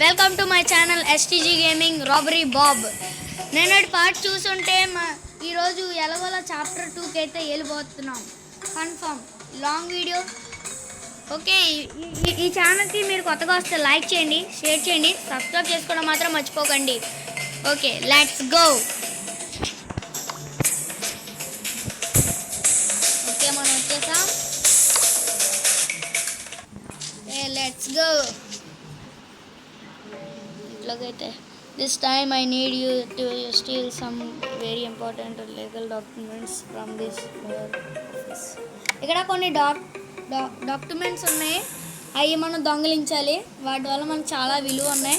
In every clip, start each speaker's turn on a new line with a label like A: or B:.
A: Welcome to my channel STG gaming robbery Bob. నేనటి part చూసుంటే ఈరోజు ఎలాగోలా చాప్టర్ 2కి అయితే వెళ్ళిపోతున్నాం కన్ఫర్మ్. Long video. ఓకే, ఈ ఛానల్కి మీరు కొత్తగా వస్తే లైక్ చేయండి, షేర్ చేయండి, సబ్స్క్రైబ్ చేసుకోవడం మాత్రం మర్చిపోకండి. Okay, let's go. ఓకే, మనం వచ్చేసాం. Let's go. ఇట్లాగైతే this time I need you to steal some very important legal documents from this office. ఇక్కడ కొన్ని డాక్యుమెంట్స్ ఉన్నాయి, అవి మనం దొంగిలించాలి. వాటి వల్ల మనకు చాలా విలువ ఉన్నాయి.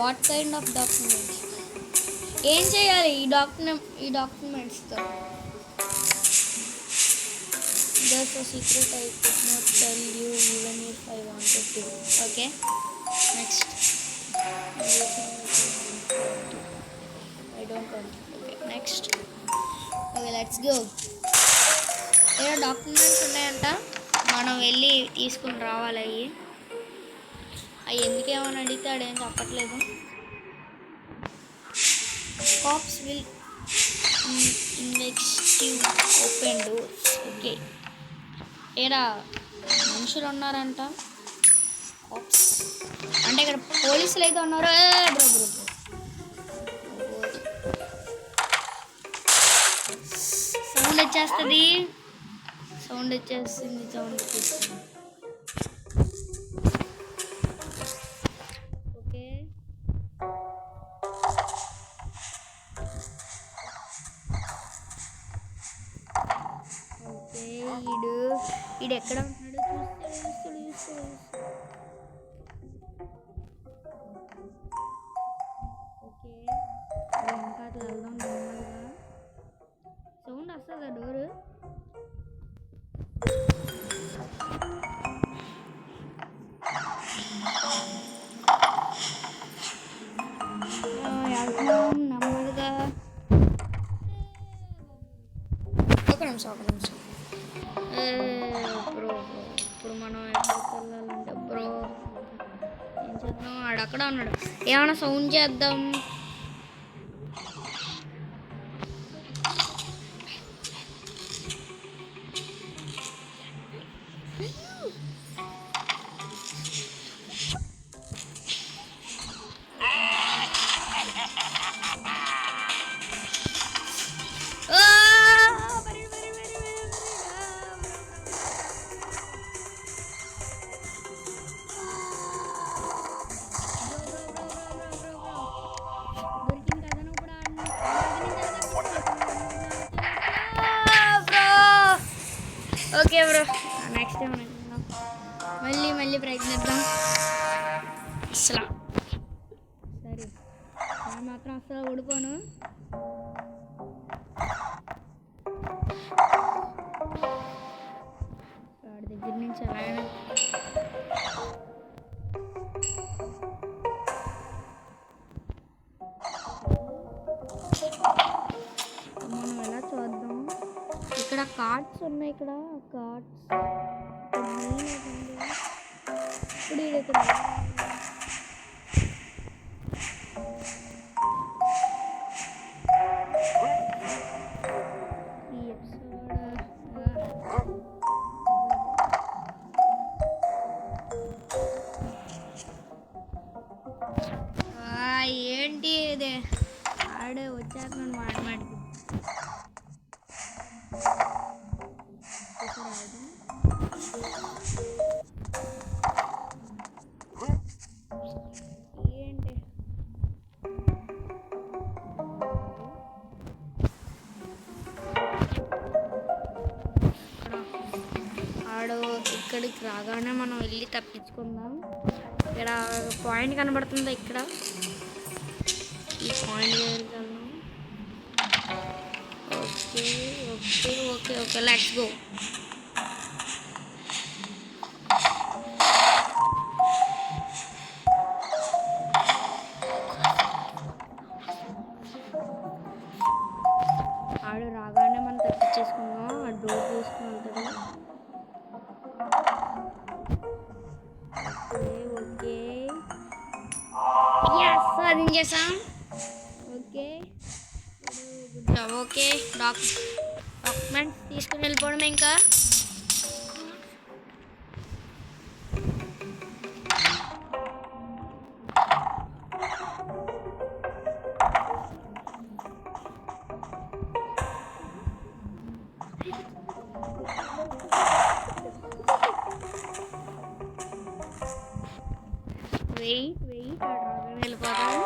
A: What kind of documents? ఏం చేయాలి ఈ డాక్యుమెంట్స్తో? There's a secret I could not tell you even if I wanted to. Okay, next. I don't want. Okay, next. Okay, let's go. ఏదో డాక్యుమెంట్స్ ఉన్నాయంట, మనం వెళ్ళి తీసుకుని రావాలి. అవి ఎందుకేమని అడిగితే ఆడేం చెప్పట్లేదు. Cops will investigate open doors. Okay, ఏడా మనుషులు ఉన్నారంట, కాప్స్ అంటే ఇక్కడ పోలీసులు అయితే ఉన్నారు. బ్రో బ్రో బ్రో సౌండ్ వచ్చేస్తుంది. సౌండ్ వచ్చేస్తుంది. ఓకే, ఓకే, ఈడు ఎక్కడ ఉంటున్నాడో చూస్తాడు. ఓకే, ఇంకా అట్లా వెళ్దాం నెమ్మదిగా. సౌండ్ వస్తుందా డోరు? వెళ్తున్నాం నెమ్మదిగా. ఒక నిమిషం. బ్రో ఇప్పుడు మనం ఎక్కడికి వెళ్ళాలంటే బ్రో ఏం చేద్దాం? ఆడక్కడ ఉన్నాడు, ఏమైనా సౌండ్ చేద్దాం. ఓకే బ్రో, నెక్స్ట్ టైం మళ్ళీ ప్రయత్నిద్దాం. అసలు సరే, నేను మాత్రం అసలు ఓడిపోను. వాడి దగ్గర నుంచి ఎలా మనం ఎలా చూద్దాం. ఇక్కడ కార్డ్స్ ఉన్నాయి. ఇక్కడ కార్డ్స్ ఇప్పుడు ఇక్కడ ఈ ఎపిసోడ్ ఏంటి ఇది? ఆడే వచ్చేస్తున్నాను మాటికి. ఏంటి ఆడు ఇక్కడికి రాగానే మనం వెళ్ళి తప్పించుకుందాం. ఇక్కడ పాయింట్ కనబడుతుందా? ఇక్కడ ఈ పాయింట్ దగ్గరికి వెళ్దాం. Okay okay okay okay, let's go. ఆడు రాగానే మనం తప్పించేసుకుందాం. ఆ డోర్ తీసుకుని వెళ్తాడు. ఓకే ఓకే, సాధించేసాం. ఓకే ఓకే డాక్యుమెంట్స్ తీసుకుని వెళ్ళిపోవడమే ఇంకా. వెయిట్ వెళ్ళిపోతాం.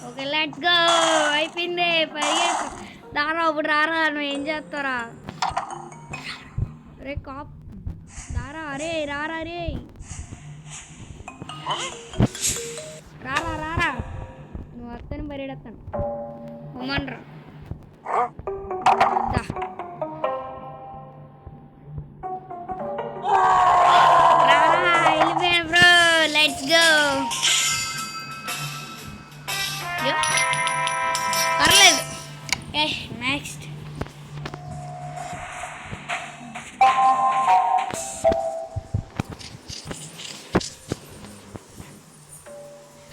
A: Okay let's go. అయిపోయింది. దారా ఇప్పుడు రారా, నువ్వు ఏం చేస్తారా? అరే కాప్ దారా, అరే రారా, రే రారా, నువ్వు అత్తని పరిగెడతాను పొమ్మనరా. రారా వెళ్ళిపోయాను బ్రో. Let's go. పర్లేదు. నెక్స్ట్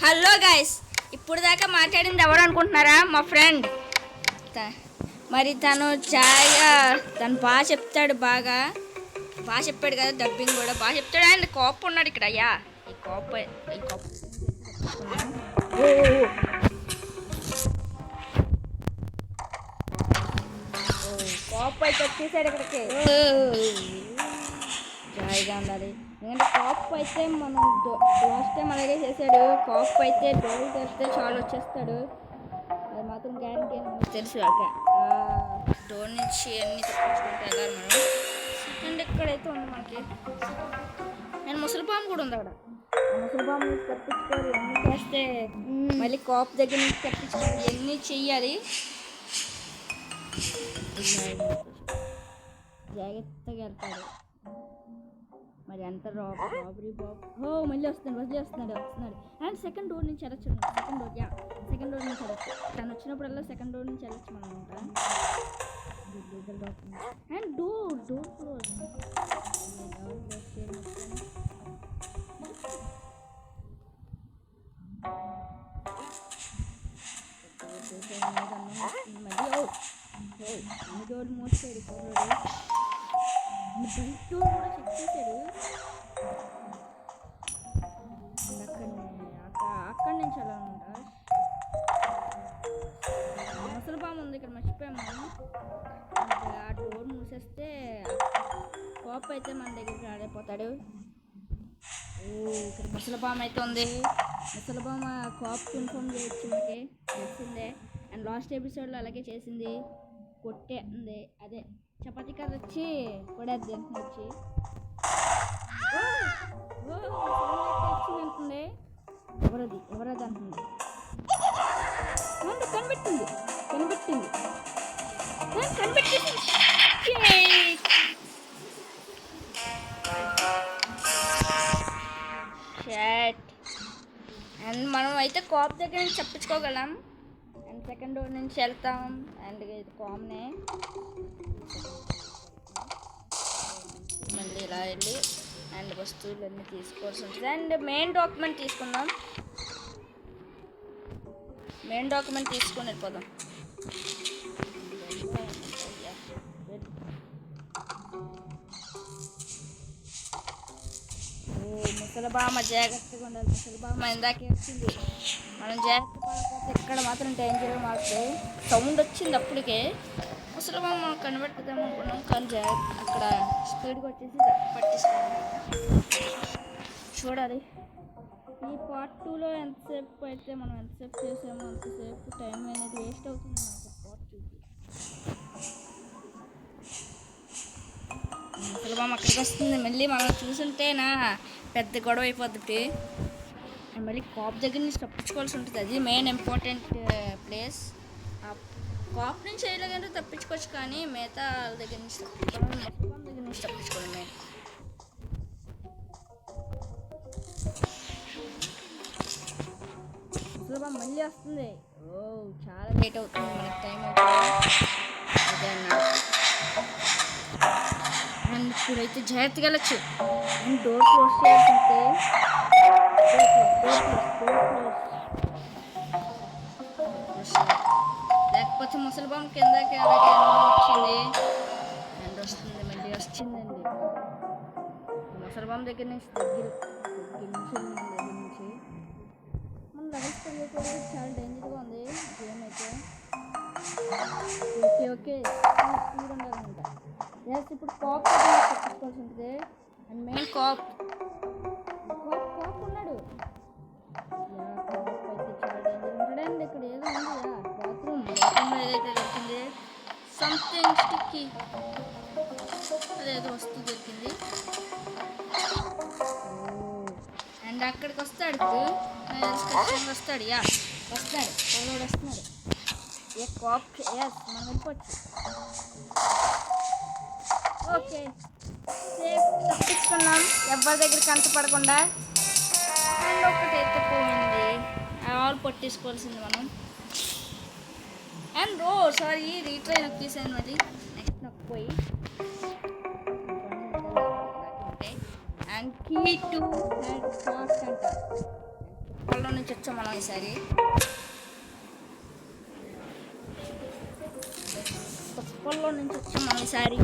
A: హలో గైస్, ఇప్పుడు దాకా మాట్లాడింది ఎవరు అనుకుంటున్నారా? మా ఫ్రెండ్. మరి తను బాగా చెప్తాడు, బాగా చెప్పాడు కదా, డబ్బింగ్ కూడా బాగా చెప్తాడు. అండ్ కోప్ ఉన్నాడు ఇక్కడ. అయ్యా ఈ కోప్ కోప్ అయితే వచ్చేసాడు ఇక్కడికి. జాయిగా ఉండాలి, ఎందుకంటే కాప్ అయితే మనం లాస్ట్ టైం అలాగే చేశాడు. కాప్ అయితే డోర్ తెస్తే చాలా వచ్చేస్తాడు, అది మాత్రం గ్యారెంటీ అని తెలుసు. డోర్ నుంచి అన్నీ తప్పించుకుంటే వెళ్ళాలి మనం. సెకండ్ ఎక్కడైతే ఉంది మనకి, నేను ముసలిపాము కూడా ఉంది అక్కడ. ముసలిపాము నుంచి తప్పించుకోవాలి, ఎన్ని చేస్తే మళ్ళీ కాప్ దగ్గర నుంచి తప్పించుకోవాలి, ఎన్ని చెయ్యాలి. జాగ్రత్తగా వెళ్తాడు. మరి ఎంత రాబరీ బాబు. మళ్ళీ వస్తున్నాడు. అండ్ సెకండ్ డోర్ నుంచి వెళ్ళచ్చు. సెకండ్ డోర్ నుంచి వెళ్ళచ్చు. తను వచ్చినప్పుడల్లా సెకండ్ డోర్ నుంచి వెళ్ళచ్చు మనం అంతా. And door close. మళ్ళీ డోర్ మూసాడు. బయట డోర్ కూడా చెక్ చేశాడు. అక్కడి నుంచి అలా ఉంటా. ముసలిపాము ఉంది ఇక్కడ, మర్చిపోయాము మనం. ఆ డోర్ మూసేస్తే కోప్ అయితే మన దగ్గరికి రాలేకపోతాడు. ఇక్కడ ముసలిపాము అయితే ఉంది. ముసలిపాము కోప్ ఇన్ఫార్మ్ చేయొచ్చు, మనకి తెలిసిందే. అండ్ లాస్ట్ ఎపిసోడ్లో అలాగే చేసింది, కొట్టే ఉంది. అదే చపాతీ కర్ర వచ్చి కొడేద్ది వచ్చి వచ్చింది అంటుంది. ఎవరది అంటుంది. కనిపెట్టింది. అండ్ మనం అయితే కాప్ దగ్గర నుంచి తప్పించుకోగలం. అండ్ సెకండ్ డోర్ నుంచి వెళ్తాం. అండ్ ఇది కామ్నే మళ్ళీ ఇలా వెళ్ళి అండ్ వస్తువులన్నీ తీసుకోవాల్సి ఉంటుంది. అండ్ మెయిన్ డాక్యుమెంట్ తీసుకుందాం. మెయిన్ డాక్యుమెంట్ తీసుకొని వెళ్ళిపోదాం. ముసలిబామ జాగ్రత్తగా ఉండాలి. ముసలిబామ ఇందాకే వచ్చింది, మనం జాగ్రత్త పడకపోతే ఇక్కడ మాత్రం డేంజర్గా మారుతుంది. సౌండ్ వచ్చింది అప్పటికే. ముసలిబామ మనం కనిపెట్టుదాం అనుకున్నాం, కానీ జాగ్రత్త అక్కడ స్పీడ్గా వచ్చేసి పట్టించుకోవాలి. చూడాలి ఈ పార్ట్ 2లో ఎంతసేపు అయితే మనం ఎంతసేపు చేసామో అంతసేపు టైం అనేది వేస్ట్ అవుతుంది మనకు. పార్ట్ 2కి ముసలిబామ అక్కడికి వస్తుంది. మళ్ళీ మనం చూసుంటేనా పెద్ద గొడవ అయిపోద్ది. మళ్ళీ కాప్ దగ్గర నుంచి తప్పించుకోవాల్సి ఉంటుంది. అది మెయిన్ ఇంపార్టెంట్ ప్లేస్. కాప్ నుంచి చేయలేదంటే తప్పించుకోవచ్చు, కానీ మిగతా దగ్గర నుంచి తప్పించుకోవడం, ముసలిబామ దగ్గర నుంచి తప్పించుకోవడం మెయిన్. మళ్ళీ వస్తుంది. ఓ చాలా లేట్ అవుతుంది, మనకి టైం అవుతుంది. అదే అన్నాడు. అండ్ ఇప్పుడైతే జాగ్రత్తగా వెళ్ళచ్చు. అండ్ డోర్ క్లోజ్ చేయాల్సింటే లేకపోతే ముసలి బామ్ కిందకి అలాగే వచ్చింది. అండ్ వస్తుంది, మళ్ళీ వచ్చిందండి. ముసలి బామ్ దగ్గర నుంచి దగ్గర నుంచి మన లెవెల్స్ పెరిగేప్పుడు చాలా డేంజర్గా ఉంది గేమ్ అయితే. ఓకే ఓకే స్పీడ్ ఉండాలన్నమాట. ఎస్ ఇప్పుడు కాప్ తెచ్చుకోవాల్సి ఉంటుంది. అండ్ మెయిన్ కాప్ ఉన్నాడు. కాప్ అయితే చాలా డేంజర్ ఉంటాడండి. ఇక్కడ ఏదో ఉంది బాత్రూమ్లో ఏదైతే దొరికింది సంథింగ్ స్టిక్కీ, అదేదో వస్తువు దొరికింది. అండ్ అక్కడికి వస్తాడు, వస్తాడు పొలవాడు వస్తున్నాడు. ఏ కాప్ ఎస్ మనం వెళ్ళిపోవచ్చు. ఓకే సేఫ్ తప్పించుకున్నాం ఎవరి దగ్గర కనపడకుండా. అండ్ ఒకటైతే పోయింది, ఆల్ పట్టేసుకోవాల్సింది మనం. అండ్ సారీ రీట్రై నాకు తీసాను, అది నెక్స్ట్ నాకు పోయి. And key to head fast అంట. పొలం నుంచి వచ్చాం మనం ఈసారి. పొలం నుంచి వచ్చాం మనం ఈసారి.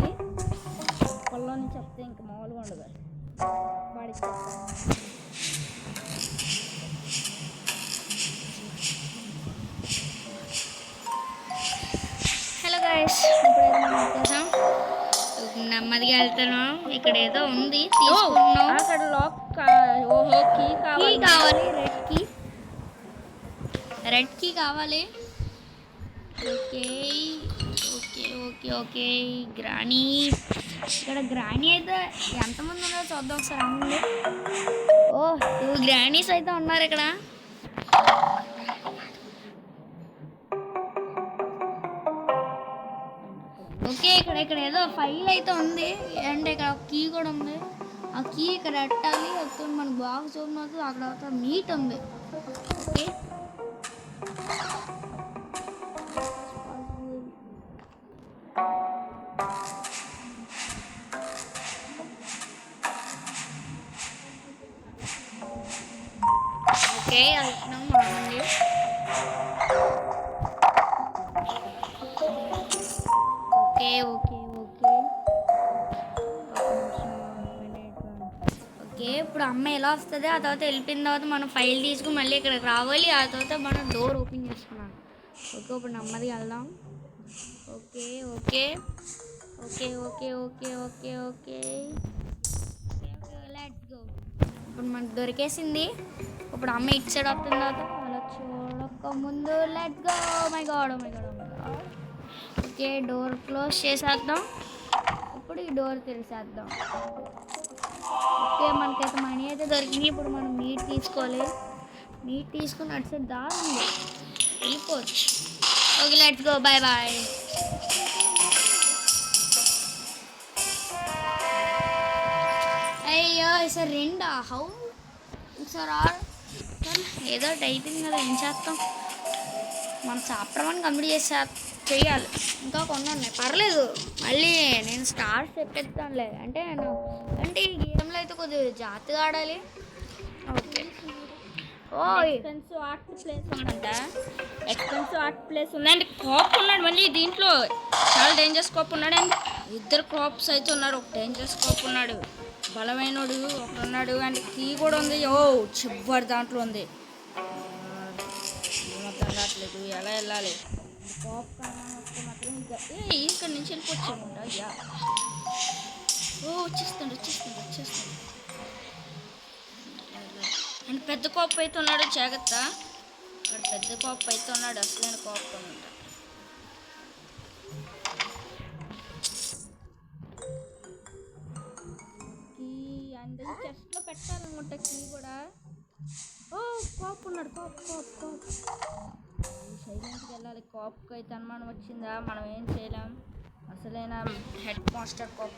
A: పొలం నుంచి వస్తే ఇంకా మామూలుగా ఉండదు. హలో గైస్, ఇప్పుడైతే మనం వచ్చేసాం. నెమ్మదిగా వెళ్తున్నాం. ఇక్కడ ఏదో ఉంది తీసుకున్నాం. అక్కడ లాక్ ఓహో కీ కావాలి, రెడ్ కీ కావాలి. Okay okay okay okay granny. ఇక్కడ గ్రానీ అయితే ఎంతమంది ఉన్నారో చూద్దాం ఒకసారి. అమ్ముంది. ఓ 2 గ్రానీస్ అయితే ఉన్నారు ఇక్కడ. ఓకే ఇక్కడ ఏదో ఫైల్ అయితే ఉంది. అండ్ ఇక్కడ కీ కూడా ఉంది. ఆ కీ ఇక్కడ పెట్టాలి. అక్కడ మనకు బాగా చూడడం అవుతుంది. అక్కడ మీట్ ఉంది. ఓకే ఓకే వెళ్తున్నాం బాగుంది. ఓకే ఓకే ఓకే ఓకే ఇప్పుడు అమ్మ ఎలా వస్తుంది? ఆ తర్వాత వెళ్ళిపోయిన తర్వాత మనం ఫైల్ తీసుకుని మళ్ళీ ఇక్కడికి రావాలి. ఆ తర్వాత మనం డోర్ ఓపెన్ చేసుకున్నాం. ఓకే ఇప్పుడు నెమ్మదిగా వెళ్దాం. Okay okay okay okay okay okay okay let's go. ఇప్పుడు మనకు దొరికేసింది. ఇప్పుడు అమ్మ ఇటు సైడ్ వస్తుంది. తర్వాత అలా చూడక ముందు let's go. My God okay door close చేసేద్దాం. ఇప్పుడు ఈ డోర్ తెరిసేద్దాం. ఓకే మనకైతే మనీ అయితే దొరికింది. ఇప్పుడు మనం మీట్ తీసుకోవాలి. మీట్ తీసుకుని అటు సైడ్ దారి వెళ్ళిపోవచ్చు. Okay let's go. Bye bye. అయ్యో సార్ రెండా హౌ సార్ ఏదో అయిపోయింది కదా, ఏం చేస్తాం. మనం చాప్టర్ 1 కంప్లీట్ చేయాలి. ఇంకా కొన్ని ఉన్నాయి, పర్లేదు. మళ్ళీ నేను స్టార్ట్ చెప్పేస్తానులే. అంటే ఈ గేమ్లో అయితే కొద్దిగా జాగ్రత్తగా ఆడాలి. ఓకే ఓ ఎక్స్పెన్సివ్ ఆర్ట్ ప్లేస్ ఉందంట. ఎక్స్పెన్సివ్ ఆర్ట్ ప్లేస్ ఉందండి. కాప్ ఉన్నాడు మళ్ళీ దీంట్లో, చాలా డేంజరస్ కాప్ ఉన్నాడు. అండ్ 2 కాప్స్ అయితే ఉన్నారు. ఒక డేంజరస్ కాప్ ఉన్నాడు, బలమైనడు ఒకడున్నాడు. అండ్ కీ కూడా ఉంది. ఓ చివరి దాంట్లో ఉంది. ఏమర్థం కావట్లేదు ఎలా వెళ్ళాలి. కాప్ కన్నా వస్తే మాత్రం ఇక్కడ నుంచి వెళ్ళిపోవచ్చామంట. అయ్యా ఓ వచ్చేస్తుంది. అండ్ పెద్ద కాప్ అయితే ఉన్నాడు, జాగ్రత్త. అక్కడ పెద్ద కాప్ అయితే ఉన్నాడు, అసలైన కాప్ అనమాట. కీ అండ్ చెస్ట్లో పెట్టాలనుకుంటా కీ కూడా. ఓ కాప్ ఉన్నాడు. కాప్ సైలెంట్కి వెళ్ళాలి. కాప్కి అయితే అనుమానం వచ్చిందా, మనం ఏం చేయలేం. అసలైన హెడ్ మాస్టర్ కాప్.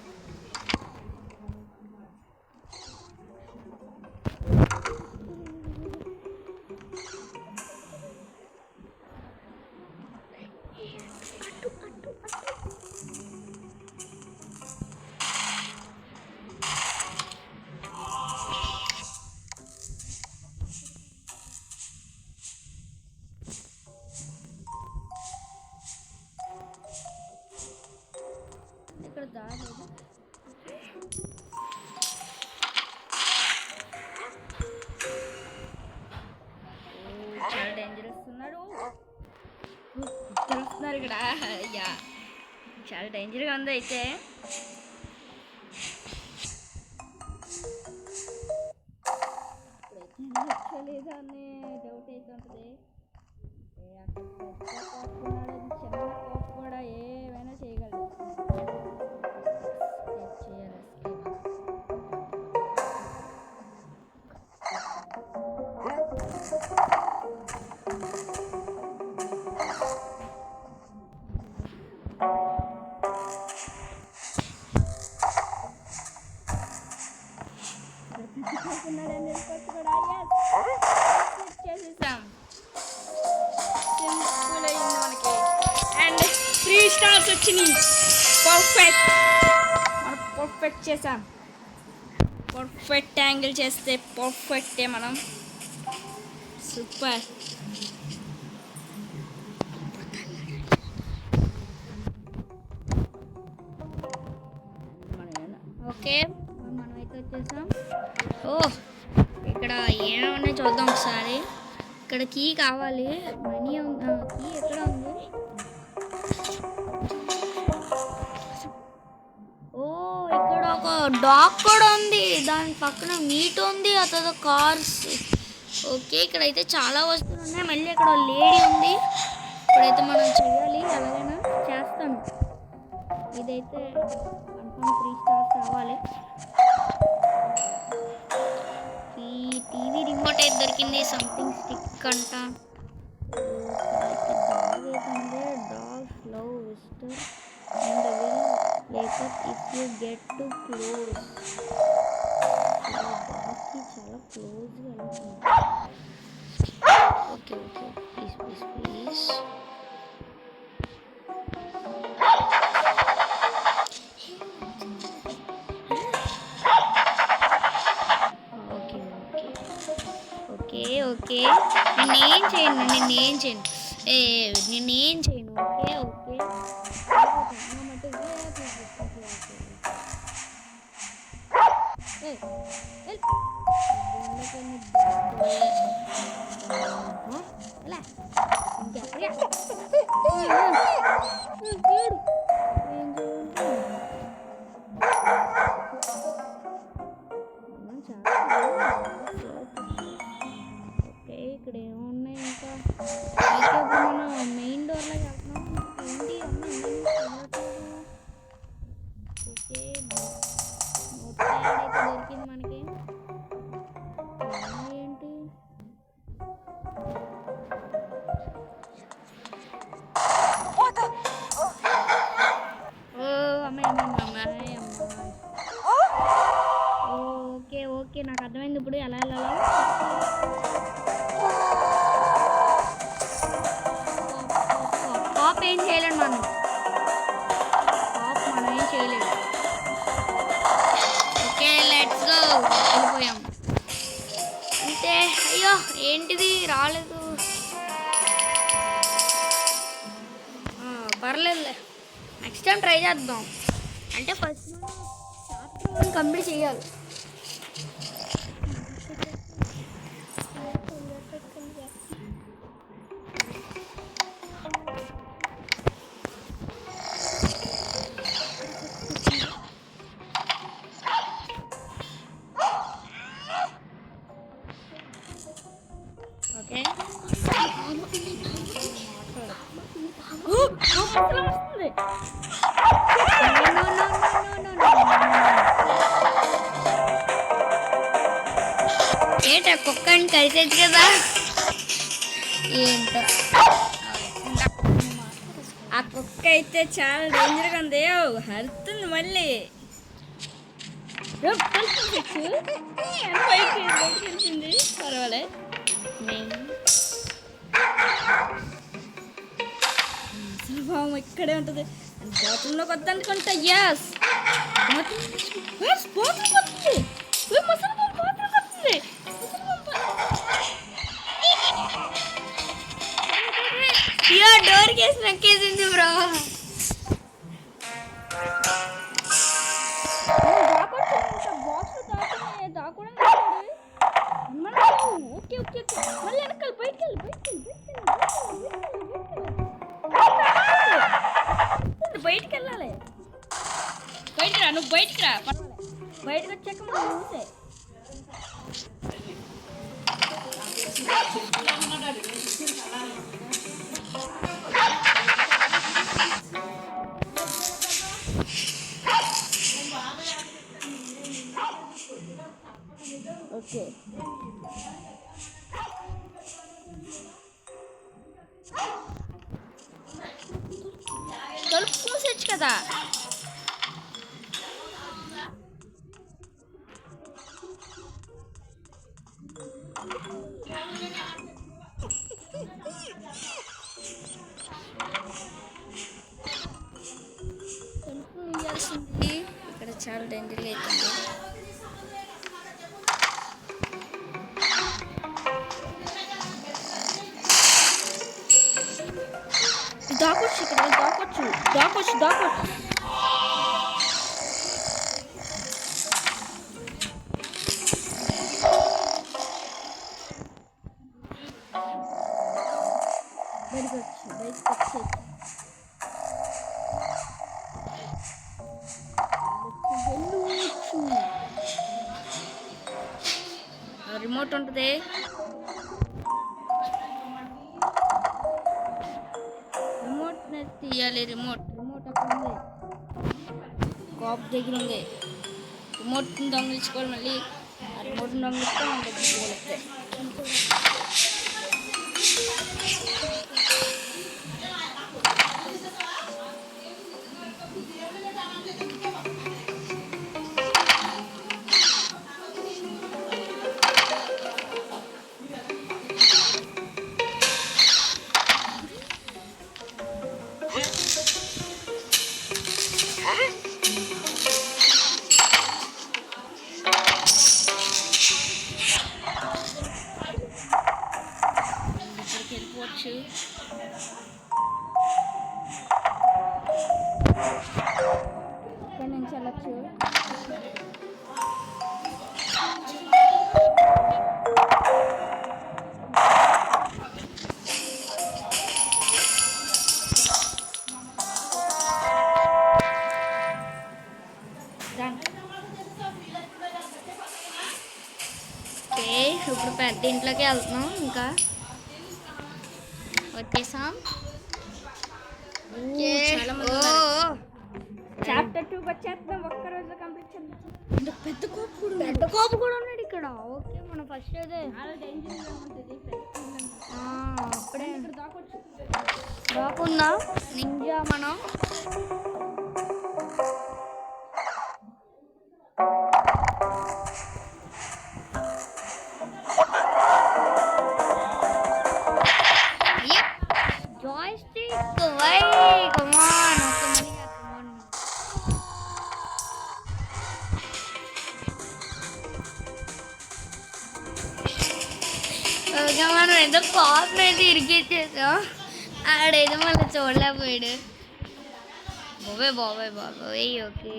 A: యా చాలా డేంజర్గా ఉంది అయితే. లేదా అనే డౌట్ అయితే ఉంటుంది. అక్కడ పెద్ద కోపుకున్నాడు, చిన్న కోపు కూడా ఏమైనా చేయగలడు. చేసేసాం. సింపుల్ అయింది మనకి. అండ్ 3 స్టార్స్ వచ్చినాయి. పర్ఫెక్ట్. మనం పర్ఫెక్ట్ చేసాం. పర్ఫెక్ట్ యాంగిల్ చేస్తే పర్ఫెక్టే మనం. సూపర్. ఓకే మనమైతే వచ్చేసాం. ఇక్కడ ఏమన్నా చూద్దాం ఒకసారి. ఇక్కడ కీ కావాలి. మనీ కీ ఎక్కడ ఉంది? ఇక్కడ ఒక డాగ్ కూడా ఉంది. దాని పక్కన మీట్ ఉంది. అతను కార్స్. ఓకే ఇక్కడైతే చాలా వస్తువులు ఉన్నాయి. మళ్ళీ ఇక్కడ లేడీ ఉంది. ఇప్పుడైతే మనం చేయాలి. ఎలాగైనా చేస్తాను. ఇదైతే కన్ఫర్మ్ 3 స్టార్స్ రావాలి. ఈ టీవీ రిమోట్ అయితే దొరికింది. సంథింగ్ స్టిక్ అంట. డాగ్ అయితే dog love visitor and will wake up if you get too close. డాగ్కి చాలా క్లోజ్గా వెళ్తుంది. Okay okay please please please. Okay okay నేనేం చేయను. ఓకే ఓకే ఓకే ఇక్కడ ఏమున్నాయి ఇంకా? ఇప్పుడు మనం మెయిన్ డోర్లోకి వెళ్తున్నాం. ఏంటి ఓకే నోట్ ప్యాడ్ అయితే దొరికింది మనకి. ఏంటి అమ్మాయి. ఓకే ఓకే నాకు అర్థమైంది ఇప్పుడు ఎలా వెళ్ళాలో. పాప్ ఏం చేయలేడు మనం. ఏం చేయలేడు. Okay let's go. వెళ్ళిపోయాం అంటే. అయ్యో ఏంటిది రాలేదు. పర్లేదులే నెక్స్ట్ టైం ట్రై చేద్దాం. అంటే ఫస్ట్ చాప్టర్ 1 కంప్లీట్ చేయాలి. ఓకే వస్తుంది. ఏంట కుక్కని కలిసేది కదా. ఏంటో ఆ కుక్క అయితే చాలా డేంజర్గా ఉంది. హరుతుంది మళ్ళీ. పర్వాలే స్వభావం ఇక్కడే ఉంటుంది. బాత్రూంలోకి వద్దనుకుంటా. ఎస్ బాత్రూమ్ వస్తుంది. డోర్ కేసి నక్కేసింది బ్రో. ఓకే ఓకే మళ్ళీ వెనకాల బయటికి వెళ్ళి రా బయటకు వచ్చాక మనం చూసే ఓకే తలుపు మూసేచ్చు కదా. తలుపు మూయాల్సింది. ఇక్కడ చాలా డేంజర్గా అవుతుంది. దాకొచ్చు, ఇక్కడ దాకొచ్చు దాకొచ్చు దాకొచ్చు. బయటకు వచ్చి రిమోట్ ఉంటుంది. రిమోట్ తీయాలి. రిమోట్ అక్కడ ఉంది, కాప్ దగ్గర ఉంది. రిమోట్ దొంగిలించుకోవాలి. మళ్ళీ ఆ రిమోట్ దొంగిలిస్తే మన దగ్గరికి వస్తాయి. వెళ్ళిపోవచ్చు. ఇక్కడ నుంచి వెళ్ళచ్చు. ఓకే, ఇప్పుడు పెద్ద ఇంట్లోకి వెళ్తున్నాం. ఇంకా వచ్చేసాం. చాప్టర్ 2 వచ్చేస్తాం. ఒక్క రోజు కంప్లీట్ చేద్దాం. పెద్ద కోపు కూడా ఉన్నాడు ఇక్కడ. ఓకే, మనం ఫస్ట్ అదే అప్పుడే రాకుండా నింజా మనం మనం ఏదో కాపును అయితే ఇరికిచ్చేసాం. ఆడేదో మళ్ళీ చూడలేకపోయాడు. బాబాయ్. ఓకే,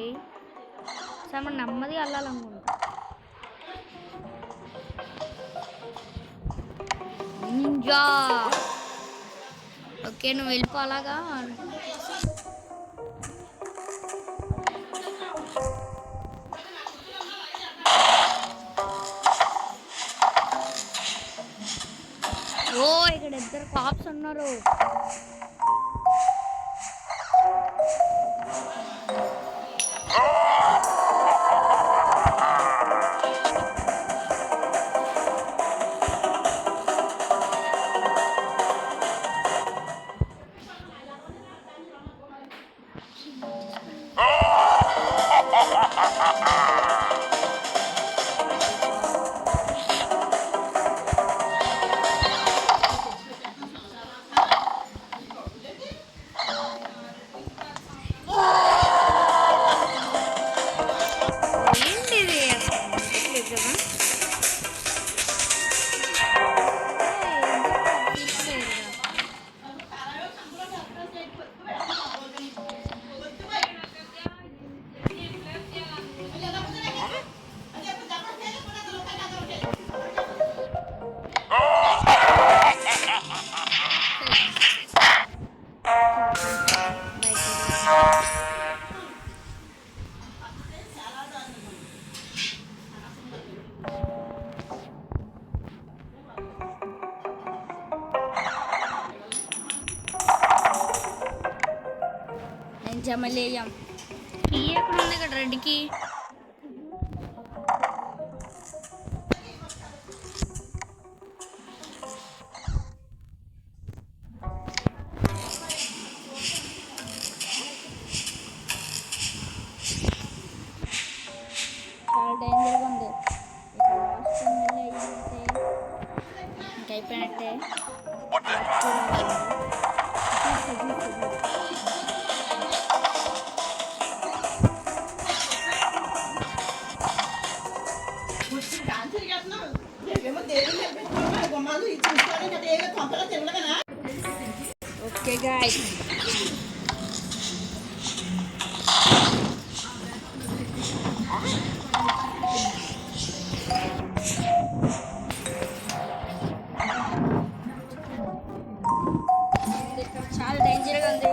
A: సార్ మనం నెమ్మదిగా వెళ్ళాలనుకుంటా. నింజా ఓకే, నువ్వు వెళ్ళిపో అలాగా. ఓ, ఇక్కడ ఇద్దరు కాప్స్ ఉన్నారు. జమలేయం కీ ఎక్కడ ఉంది ఇక్కడ రెడ్కి చాలా డేంజర్గా ఉంది ఇక్కడ వాష్రూమ్ వెళ్ళి అయ్యింటే ఇంకైపోయినట్టే ఓకే గాయ్స్ ఇక్కడ చాలా డేంజర్గా ఉంది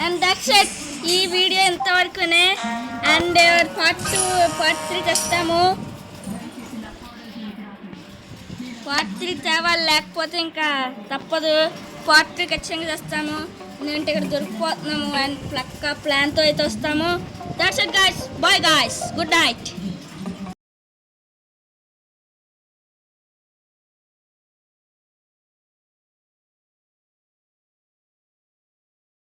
A: అండ్ దట్స్ ఇట్ ఈ వీడియో ఇంతవరకునే అండ్ పార్ట్ 2 పార్ట్ 3 తెస్తాము పార్ట్ 3 తేవాలి లేకపోతే ఇంకా తప్పదు పార్ట్ 3 ఖచ్చితంగా తెస్తాము ఎందుకంటే ఇక్కడ దొరికిపోతున్నాము అండ్ ప్లక్క ప్లాన్తో అయితే వస్తాము that's it guys bye guys good night